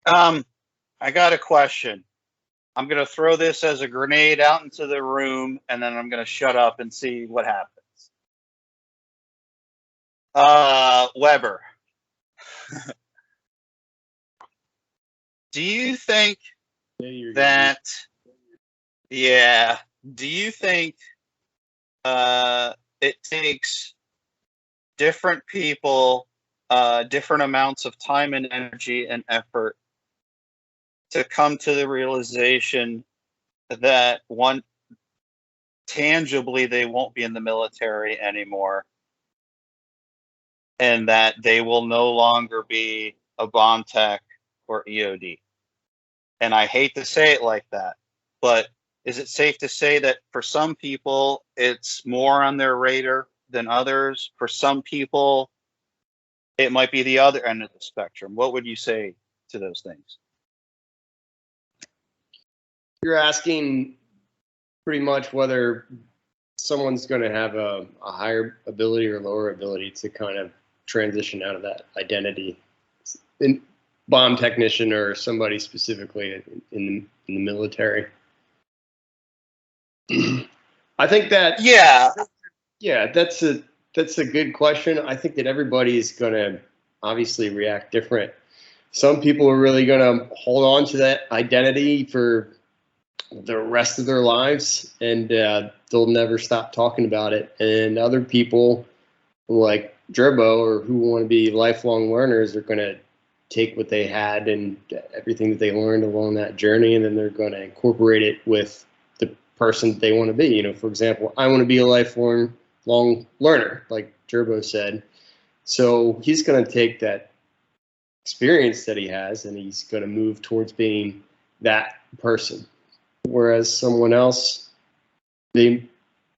I got a question. I'm going to throw this as a grenade out into the room, and then I'm going to shut up and see what happens. Weber, do you think that, yeah, do you think it takes different people, different amounts of time and energy and effort to come to the realization that one, tangibly, they won't be in the military anymore, and that they will no longer be a bomb tech or EOD? And I hate to say it like that, but is it safe to say that for some people it's more on their radar than others? For some people, it might be the other end of the spectrum. What would you say to those things? You're asking pretty much whether someone's going to have a higher ability or lower ability to kind of transition out of that identity. In bomb technician or somebody specifically in the military. I think that that's a good question. I think that everybody's going to obviously react different. Some people are really going to hold on to that identity for the rest of their lives, and they'll never stop talking about it. And other people, like Gerbo, or who want to be lifelong learners, are going to take what they had and everything that they learned along that journey, and then they're going to incorporate it with the person that they want to be. You know, for example, I want to be a lifelong learner, like Gerbo said. So he's going to take that experience that he has, and he's going to move towards being that person. Whereas someone else, they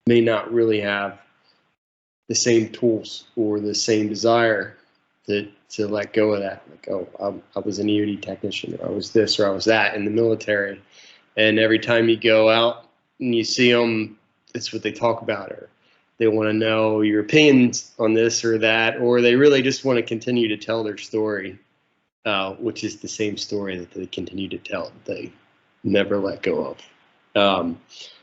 may not really have the same tools or the same desire to let go of that. Like, oh, I was an EOD technician, or I was this, or I was that in the military. And every time you go out and you see them, it's what they talk about, or they want to know your opinions on this or that, or they really just want to continue to tell their story, which is the same story that they continue to tell, that they never let go of.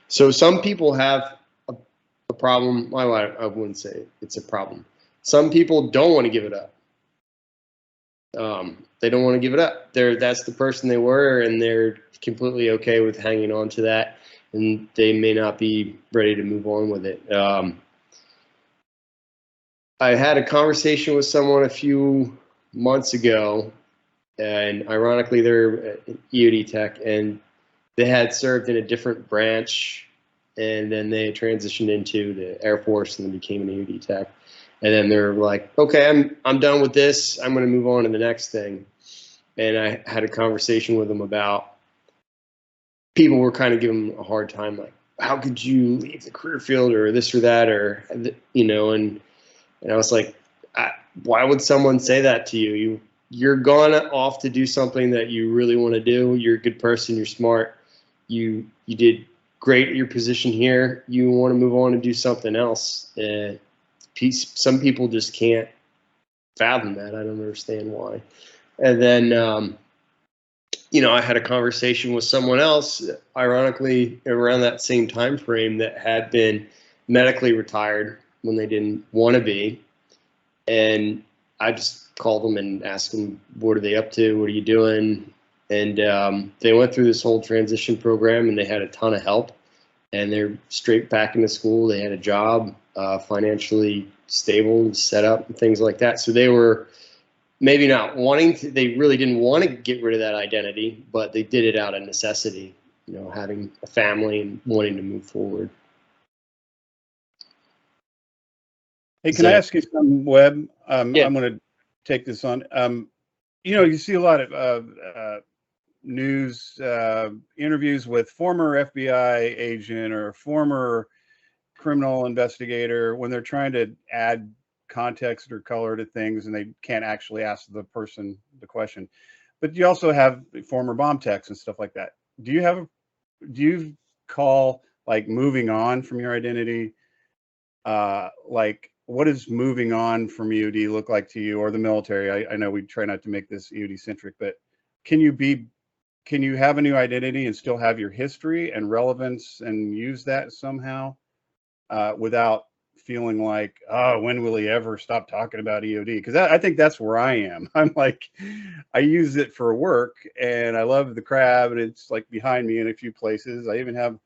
So some people have a problem. Well, I wouldn't say it's a problem. Some people don't want to give it up. They don't want to give it up. That's the person they were, and they're completely okay with hanging on to that, and they may not be ready to move on with it. I had a conversation with someone a few months ago, and ironically, they're EOD tech, and they had served in a different branch, and then they transitioned into the Air Force and then became an EOD tech. And then they're like, okay, I'm done with this. I'm going to move on to the next thing. And I had a conversation with them about, people were kind of giving them a hard time, like, how could you leave the career field or this or that, or, you know, and I was like, why would someone say that to you? You're gone off to do something that you really want to do. You're a good person. You're smart. You did great at your position here. You want to move on and do something else. Some people just can't fathom that. I don't understand why. And then, you know, I had a conversation with someone else, ironically, around that same time frame, that had been medically retired when they didn't want to be. And I just called them and asked them, what are they up to? What are you doing? And they went through this whole transition program, and they had a ton of help. And they're straight back into school. They had a job, financially stable, set up, and things like that. So they were maybe not wanting to, they really didn't want to get rid of that identity, but they did it out of necessity, you know, having a family and wanting to move forward. Hey, can I ask you something, Webb? Yeah. I'm going to take this on. You know, you see a lot of news interviews with former FBI agent or former criminal investigator when they're trying to add context or color to things, and they can't actually ask the person the question. But you also have former bomb techs and stuff like that. Do you call, like, moving on from your identity, like, what does moving on from EOD look like to you, or the military? I know we try not to make this EOD centric, but can you have a new identity and still have your history and relevance and use that somehow without feeling like, oh, when will he ever stop talking about EOD? Because I think that's where I am. I'm like, I use it for work and I love the crab, and it's like behind me in a few places. I even have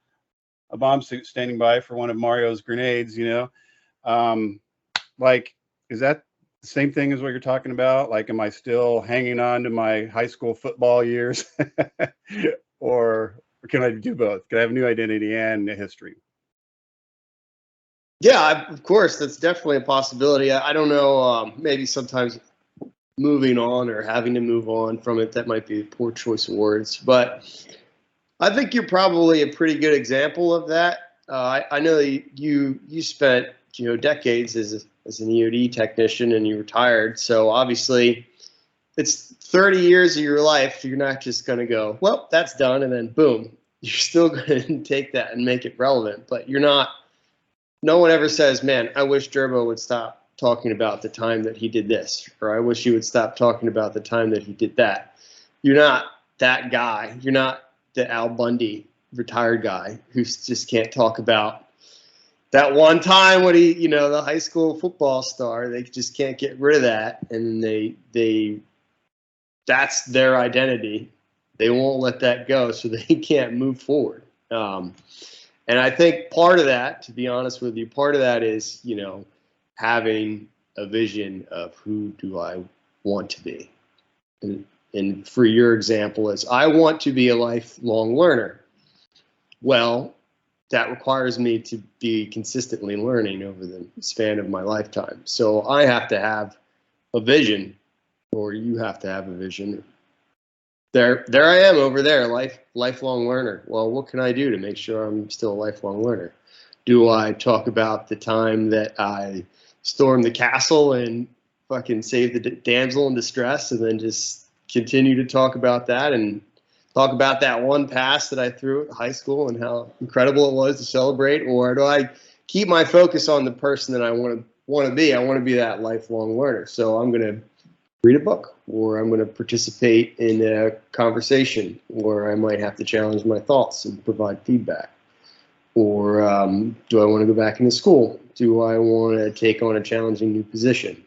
a bomb suit standing by for one of Mario's grenades, you know. Like, is that the same thing as what you're talking about? Like, am I still hanging on to my high school football years? or can I do both? Can I have a new identity and a history? Yeah, of course, that's definitely a possibility. I don't know, maybe sometimes moving on or having to move on from it, that might be a poor choice of words. But I think you're probably a pretty good example of that. I know that you spent decades as an EOD technician and you retired, so obviously it's 30 years of your life. You're not just going to go, well, that's done, and then boom. You're still going to take that and make it relevant, but you're not. No one ever says, man, I wish Gerbo would stop talking about the time that he did this, or I wish he would stop talking about the time that he did that. You're not that guy. You're not the Al Bundy retired guy who just can't talk about that one time when he, the high school football star. They just can't get rid of that, and that's their identity. They won't let that go, so they can't move forward. And I think part of that, to be honest with you, part of that is, having a vision of who do I want to be. And for your example is, I want to be a lifelong learner. Well, that requires me to be consistently learning over the span of my lifetime. So I have to have a vision, or you have to have a vision. There I am over there, lifelong learner. Well, what can I do to make sure I'm still a lifelong learner? Do I talk about the time that I stormed the castle and fucking saved the damsel in distress, and then just continue to talk about that and talk about that one pass that I threw at high school and how incredible it was to celebrate? Or do I keep my focus on the person that I want to be? I want to be that lifelong learner. So I'm going to read a book, or I'm going to participate in a conversation, or I might have to challenge my thoughts and provide feedback. Or do I want to go back into school? Do I want to take on a challenging new position?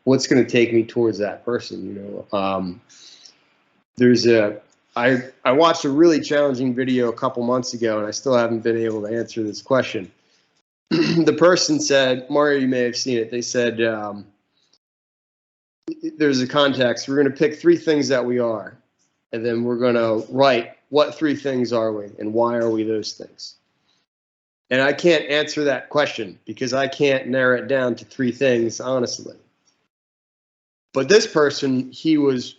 What's going to take me towards that person? I watched a really challenging video a couple months ago, and I still haven't been able to answer this question. The person said, Mario, you may have seen it. They said, there's a context. We're going to pick 3 things that we are, and then we're going to write what 3 things are we and why are we those things. And I can't answer that question because I can't narrow it down to 3 things, honestly. But this person, he was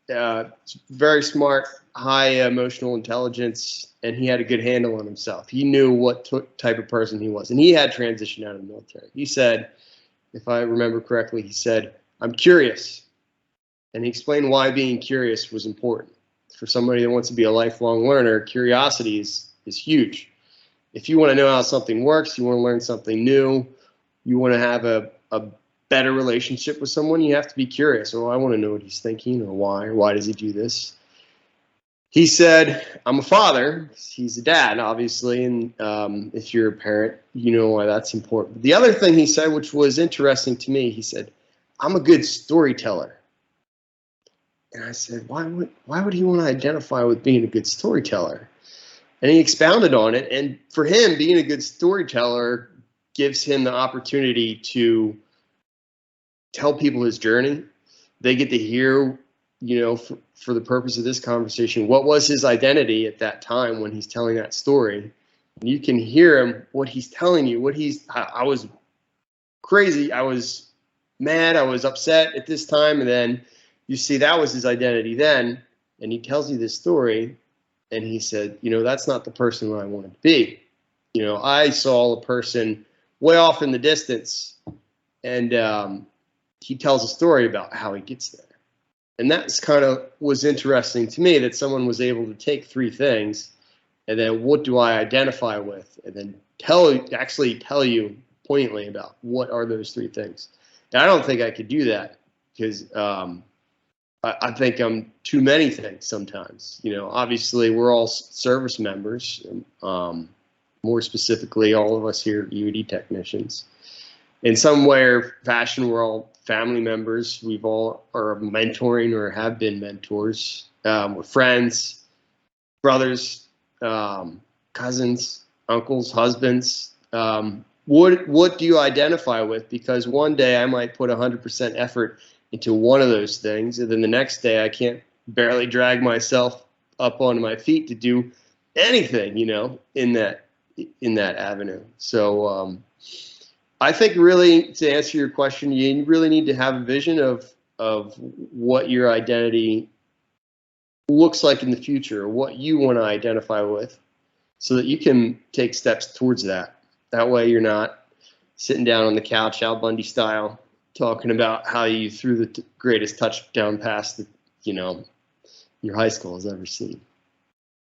very smart, high emotional intelligence, and he had a good handle on himself. He knew what type of person he was, and he had transitioned out of the military. He said, if I remember correctly, he said, I'm curious. And he explained why being curious was important. For somebody that wants to be a lifelong learner, curiosity is huge. If you want to know how something works, you want to learn something new, you want to have a better relationship with someone, you have to be curious. Oh, I want to know what he's thinking, or why does he do this? He said, I'm a father. He's a dad, obviously, and if you're a parent, you know why that's important. The other thing he said, which was interesting to me, he said, I'm a good storyteller. And I said, why would he want to identify with being a good storyteller? And he expounded on it. And for him, being a good storyteller gives him the opportunity to tell people his journey. They get to hear, for the purpose of this conversation, what was his identity at that time when he's telling that story. And you can hear him, what he's telling you, I was crazy, I was mad, I was upset at this time, and then you see that was his identity then, and he tells you this story, and he said, that's not the person I wanted to be. I saw a person way off in the distance, and he tells a story about how he gets there. And that's kind of was interesting to me, that someone was able to take 3 things, and then what do I identify with, and then actually tell you poignantly about what are those 3 things. And I don't think I could do that because I think I'm too many things sometimes. You know, obviously we're all service members. More specifically, all of us here UD technicians. In some way or fashion, we're all family members. We've all are mentoring or have been mentors. We're friends, brothers, cousins, uncles, husbands. What do you identify with? Because one day I might put 100% effort into one of those things, and then the next day I can't barely drag myself up onto my feet to do anything, you know, in that avenue. So I think really, to answer your question, you really need to have a vision of what your identity looks like in the future, or what you want to identify with, so that you can take steps towards that. That way you're not sitting down on the couch, Al Bundy style, talking about how you threw the greatest touchdown pass that, you know, your high school has ever seen.